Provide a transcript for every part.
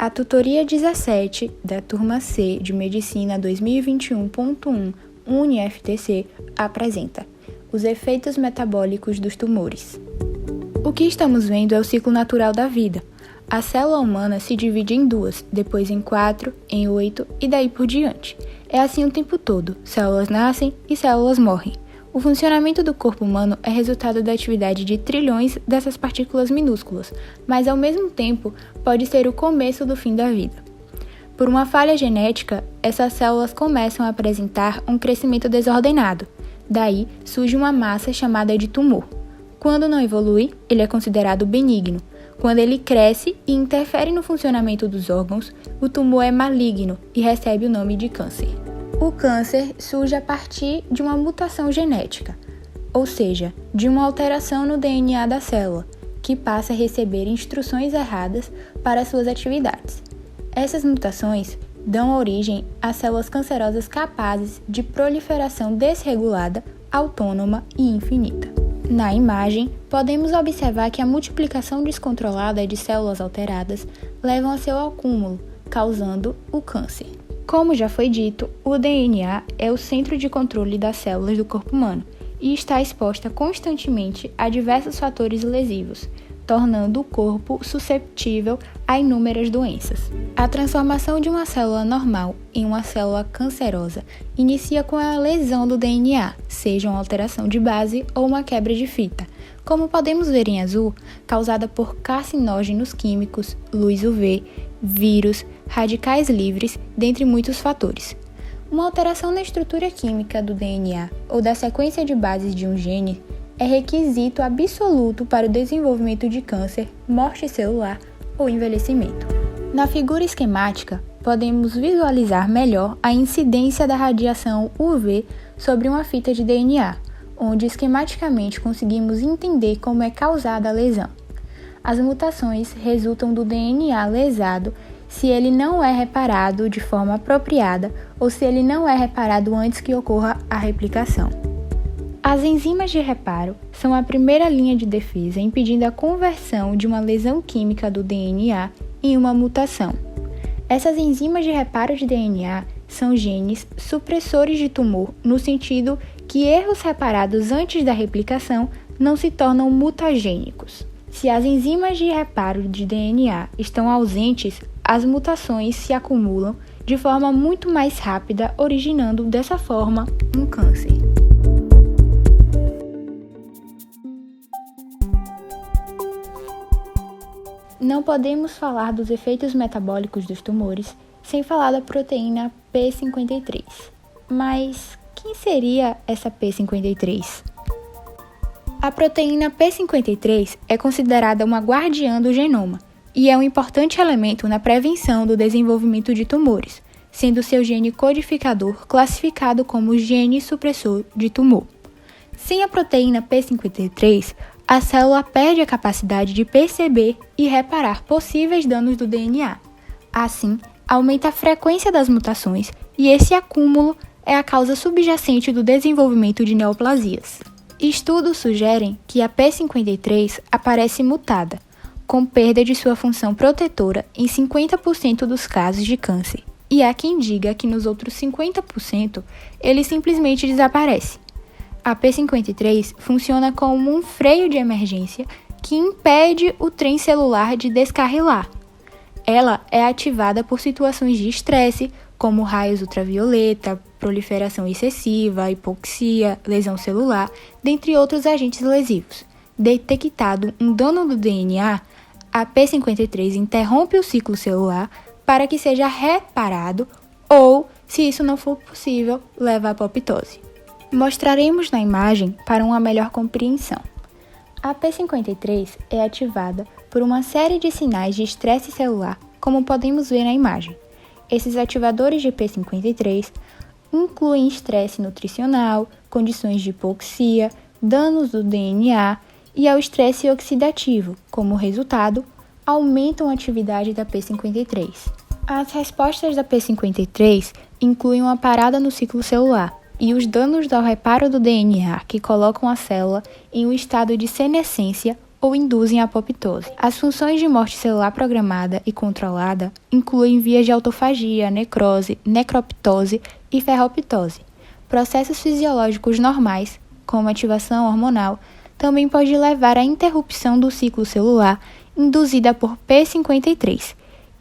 A tutoria 17 da turma C de Medicina 2021.1 UniFTC apresenta os efeitos metabólicos dos tumores. O que estamos vendo é o ciclo natural da vida. A célula humana se divide em duas, depois em 4, em 8 e daí por diante. É assim o tempo todo, células nascem e células morrem. O funcionamento do corpo humano é resultado da atividade de trilhões dessas partículas minúsculas, mas ao mesmo tempo pode ser o começo do fim da vida. Por uma falha genética, essas células começam a apresentar um crescimento desordenado. Daí surge uma massa chamada de tumor. Quando não evolui, ele é considerado benigno. Quando ele cresce e interfere no funcionamento dos órgãos, o tumor é maligno e recebe o nome de câncer. O câncer surge a partir de uma mutação genética, ou seja, de uma alteração no DNA da célula, que passa a receber instruções erradas para suas atividades. Essas mutações dão origem a células cancerosas capazes de proliferação desregulada, autônoma e infinita. Na imagem, podemos observar que a multiplicação descontrolada de células alteradas leva a seu acúmulo, causando o câncer. Como já foi dito, o DNA é o centro de controle das células do corpo humano e está exposta constantemente a diversos fatores lesivos, tornando o corpo susceptível a inúmeras doenças. A transformação de uma célula normal em uma célula cancerosa inicia com a lesão do DNA, seja uma alteração de base ou uma quebra de fita, como podemos ver em azul, causada por carcinógenos químicos, luz UV, vírus, radicais livres, dentre muitos fatores. Uma alteração na estrutura química do DNA ou da sequência de bases de um gene é requisito absoluto para o desenvolvimento de câncer, morte celular ou envelhecimento. Na figura esquemática, podemos visualizar melhor a incidência da radiação UV sobre uma fita de DNA, onde esquematicamente conseguimos entender como é causada a lesão. As mutações resultam do DNA lesado se ele não é reparado de forma apropriada ou se ele não é reparado antes que ocorra a replicação. As enzimas de reparo são a primeira linha de defesa impedindo a conversão de uma lesão química do DNA em uma mutação. Essas enzimas de reparo de DNA são genes supressores de tumor no sentido que erros reparados antes da replicação não se tornam mutagênicos. Se as enzimas de reparo de DNA estão ausentes, as mutações se acumulam de forma muito mais rápida, originando dessa forma um câncer. Não podemos falar dos efeitos metabólicos dos tumores sem falar da proteína P53. Mas quem seria essa P53? A proteína P53 é considerada uma guardiã do genoma e é um importante elemento na prevenção do desenvolvimento de tumores, sendo seu gene codificador classificado como gene supressor de tumor. Sem a proteína P53, a célula perde a capacidade de perceber e reparar possíveis danos do DNA. Assim, aumenta a frequência das mutações e esse acúmulo é a causa subjacente do desenvolvimento de neoplasias. Estudos sugerem que a P53 aparece mutada, com perda de sua função protetora em 50% dos casos de câncer, e há quem diga que nos outros 50% ele simplesmente desaparece. A P53 funciona como um freio de emergência que impede o trem celular de descarrilar. Ela é ativada por situações de estresse, como raios ultravioleta, proliferação excessiva, hipoxia, lesão celular, dentre outros agentes lesivos. Detectado um dano do DNA, a P53 interrompe o ciclo celular para que seja reparado ou, se isso não for possível, leva à apoptose. Mostraremos na imagem para uma melhor compreensão. A P53 é ativada por uma série de sinais de estresse celular, como podemos ver na imagem. Esses ativadores de P53 incluem estresse nutricional, condições de hipoxia, danos do DNA e ao estresse oxidativo. Como resultado, aumentam a atividade da P53. As respostas da P53 incluem uma parada no ciclo celular e os danos ao reparo do DNA que colocam a célula em um estado de senescência ou induzem a apoptose. As funções de morte celular programada e controlada incluem vias de autofagia, necrose, necroptose e ferroptose. Processos fisiológicos normais, como ativação hormonal, também pode levar à interrupção do ciclo celular induzida por P53.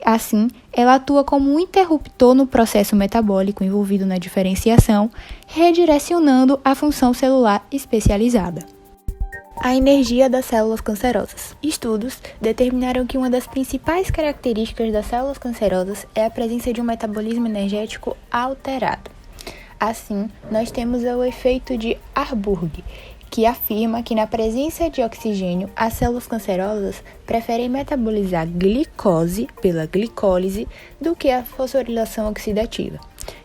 Assim, ela atua como um interruptor no processo metabólico envolvido na diferenciação, redirecionando a função celular especializada. A energia das células cancerosas. Estudos determinaram que uma das principais características das células cancerosas é a presença de um metabolismo energético alterado. Assim, nós temos o efeito de Harburg, que afirma que na presença de oxigênio, as células cancerosas preferem metabolizar glicose pela glicólise do que a fosforilação oxidativa,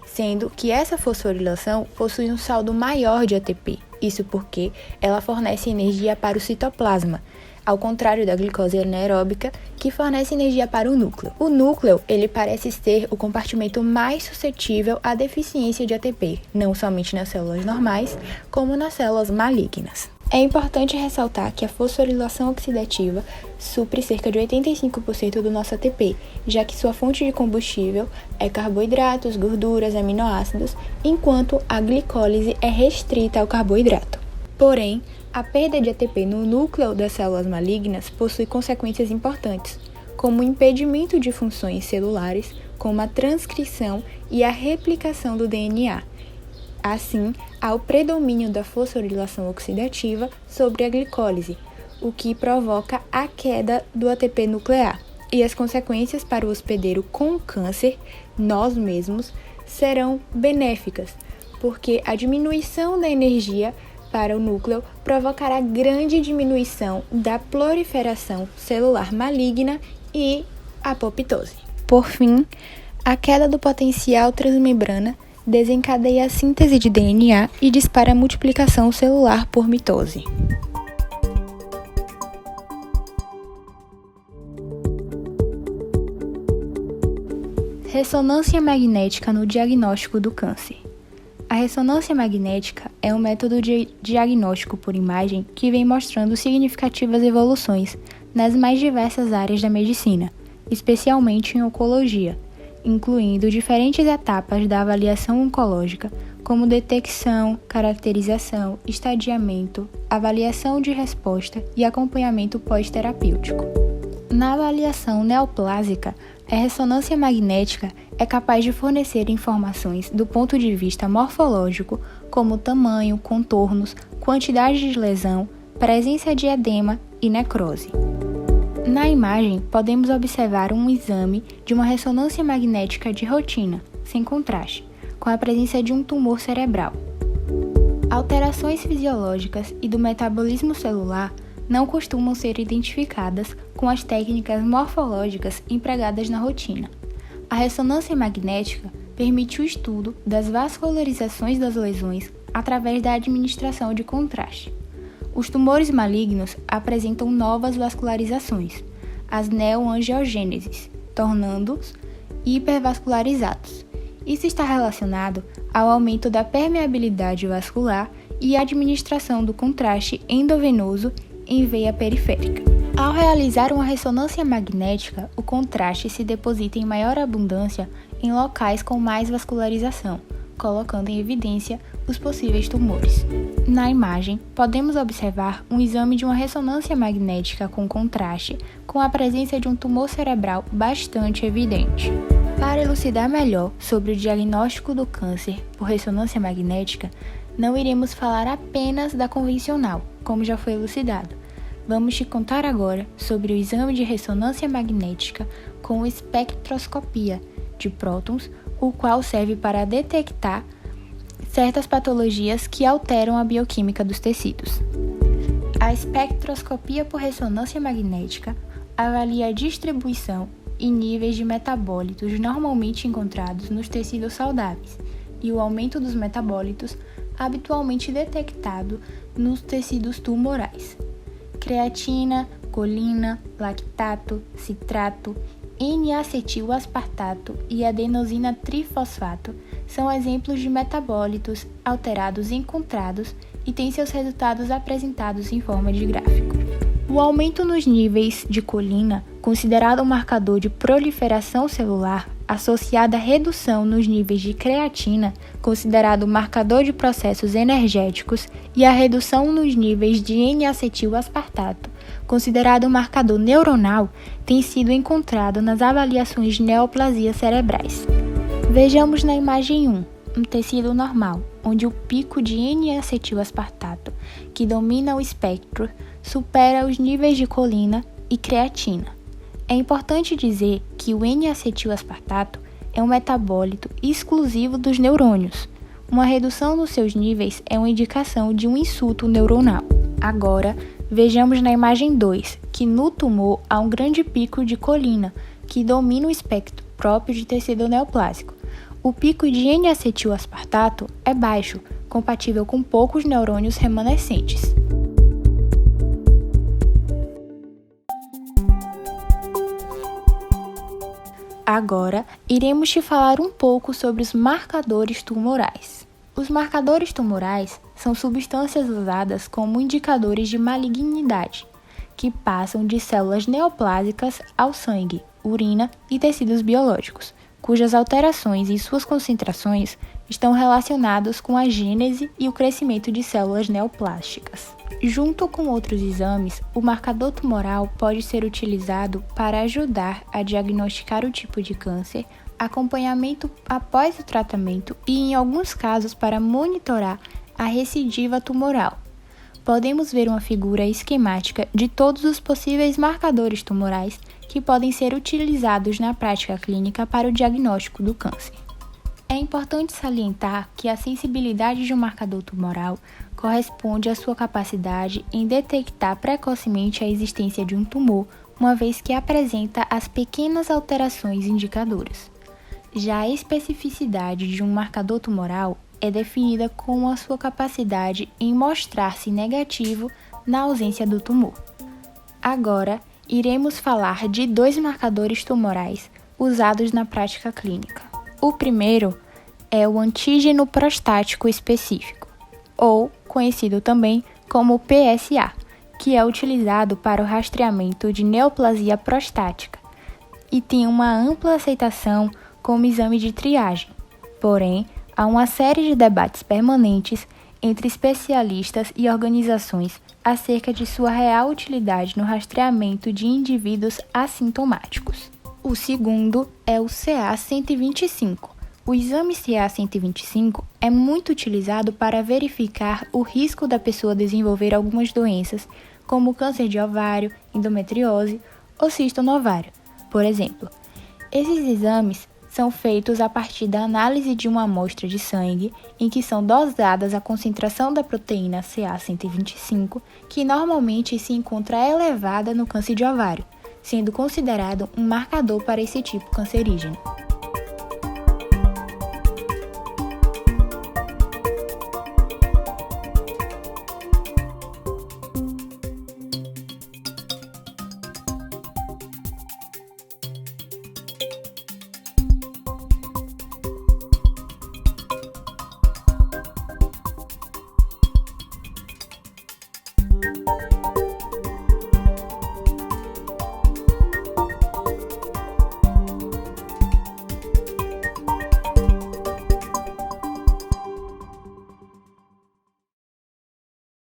sendo que essa fosforilação possui um saldo maior de ATP, isso porque ela fornece energia para o citoplasma, ao contrário da glicose anaeróbica, que fornece energia para o núcleo. O núcleo, ele parece ser o compartimento mais suscetível à deficiência de ATP, não somente nas células normais, como nas células malignas. É importante ressaltar que a fosforilação oxidativa supre cerca de 85% do nosso ATP, já que sua fonte de combustível é carboidratos, gorduras, aminoácidos, enquanto a glicólise é restrita ao carboidrato. Porém, a perda de ATP no núcleo das células malignas possui consequências importantes, como o impedimento de funções celulares, como a transcrição e a replicação do DNA. Assim, há o predomínio da fosforilação oxidativa sobre a glicólise, o que provoca a queda do ATP nuclear. E as consequências para o hospedeiro com câncer, nós mesmos, serão benéficas, porque a diminuição da energia para o núcleo provocará grande diminuição da proliferação celular maligna e apoptose. Por fim, a queda do potencial transmembrana desencadeia a síntese de DNA e dispara a multiplicação celular por mitose. Ressonância magnética no diagnóstico do câncer. A ressonância magnética é um método de diagnóstico por imagem que vem mostrando significativas evoluções nas mais diversas áreas da medicina, especialmente em oncologia, incluindo diferentes etapas da avaliação oncológica, como detecção, caracterização, estadiamento, avaliação de resposta e acompanhamento pós-terapêutico. Na avaliação neoplásica, a ressonância magnética é capaz de fornecer informações do ponto de vista morfológico, como tamanho, contornos, quantidade de lesão, presença de edema e necrose. Na imagem, podemos observar um exame de uma ressonância magnética de rotina, sem contraste, com a presença de um tumor cerebral. Alterações fisiológicas e do metabolismo celular não costumam ser identificadas com as técnicas morfológicas empregadas na rotina. A ressonância magnética permite o estudo das vascularizações das lesões através da administração de contraste. Os tumores malignos apresentam novas vascularizações, as neoangiogêneses, tornando-os hipervascularizados. Isso está relacionado ao aumento da permeabilidade vascular e à administração do contraste endovenoso em veia periférica. Ao realizar uma ressonância magnética, o contraste se deposita em maior abundância em locais com mais vascularização, colocando em evidência os possíveis tumores. Na imagem, podemos observar um exame de uma ressonância magnética com contraste, com a presença de um tumor cerebral bastante evidente. Para elucidar melhor sobre o diagnóstico do câncer por ressonância magnética, não iremos falar apenas da convencional, como já foi elucidado. Vamos te contar agora sobre o exame de ressonância magnética com espectroscopia de prótons, o qual serve para detectar certas patologias que alteram a bioquímica dos tecidos. A espectroscopia por ressonância magnética avalia a distribuição e níveis de metabólitos normalmente encontrados nos tecidos saudáveis e o aumento dos metabólitos habitualmente detectado nos tecidos tumorais. Creatina, colina, lactato, citrato, N-acetil-aspartato e adenosina trifosfato são exemplos de metabólitos alterados encontrados e têm seus resultados apresentados em forma de gráfico. O aumento nos níveis de colina, considerado um marcador de proliferação celular, associado à redução nos níveis de creatina, considerado um marcador de processos energéticos, e à redução nos níveis de N-acetil-aspartato, considerado um marcador neuronal, tem sido encontrado nas avaliações de neoplasias cerebrais. Vejamos na imagem 1, um tecido normal, onde o pico de N-acetil-aspartato, que domina o espectro, supera os níveis de colina e creatina. É importante dizer que o N-acetil-aspartato é um metabólito exclusivo dos neurônios. Uma redução nos seus níveis é uma indicação de um insulto neuronal. Agora, vejamos na imagem 2, que no tumor há um grande pico de colina, que domina o espectro próprio de tecido neoplásico. O pico de N-acetil-aspartato é baixo, compatível com poucos neurônios remanescentes. Agora, iremos te falar um pouco sobre os marcadores tumorais. Os marcadores tumorais são substâncias usadas como indicadores de malignidade, que passam de células neoplásicas ao sangue, urina e tecidos biológicos, cujas alterações em suas concentrações estão relacionadas com a gênese e o crescimento de células neoplásticas. Junto com outros exames, o marcador tumoral pode ser utilizado para ajudar a diagnosticar o tipo de câncer, acompanhamento após o tratamento e, em alguns casos, para monitorar a recidiva tumoral. Podemos ver uma figura esquemática de todos os possíveis marcadores tumorais que podem ser utilizados na prática clínica para o diagnóstico do câncer. É importante salientar que a sensibilidade de um marcador tumoral corresponde à sua capacidade em detectar precocemente a existência de um tumor, uma vez que apresenta as pequenas alterações indicadoras. Já a especificidade de um marcador tumoral é definida como a sua capacidade em mostrar-se negativo na ausência do tumor. Agora, iremos falar de 2 marcadores tumorais usados na prática clínica. O primeiro é o antígeno prostático específico, ou conhecido também como PSA, que é utilizado para o rastreamento de neoplasia prostática e tem uma ampla aceitação como exame de triagem. Porém, há uma série de debates permanentes entre especialistas e organizações acerca de sua real utilidade no rastreamento de indivíduos assintomáticos. O segundo é o CA-125. O exame CA-125 é muito utilizado para verificar o risco da pessoa desenvolver algumas doenças, como câncer de ovário, endometriose ou cisto no ovário, por exemplo. Esses exames são feitos a partir da análise de uma amostra de sangue, em que são dosadas a concentração da proteína CA-125, que normalmente se encontra elevada no câncer de ovário, sendo considerado um marcador para esse tipo cancerígeno.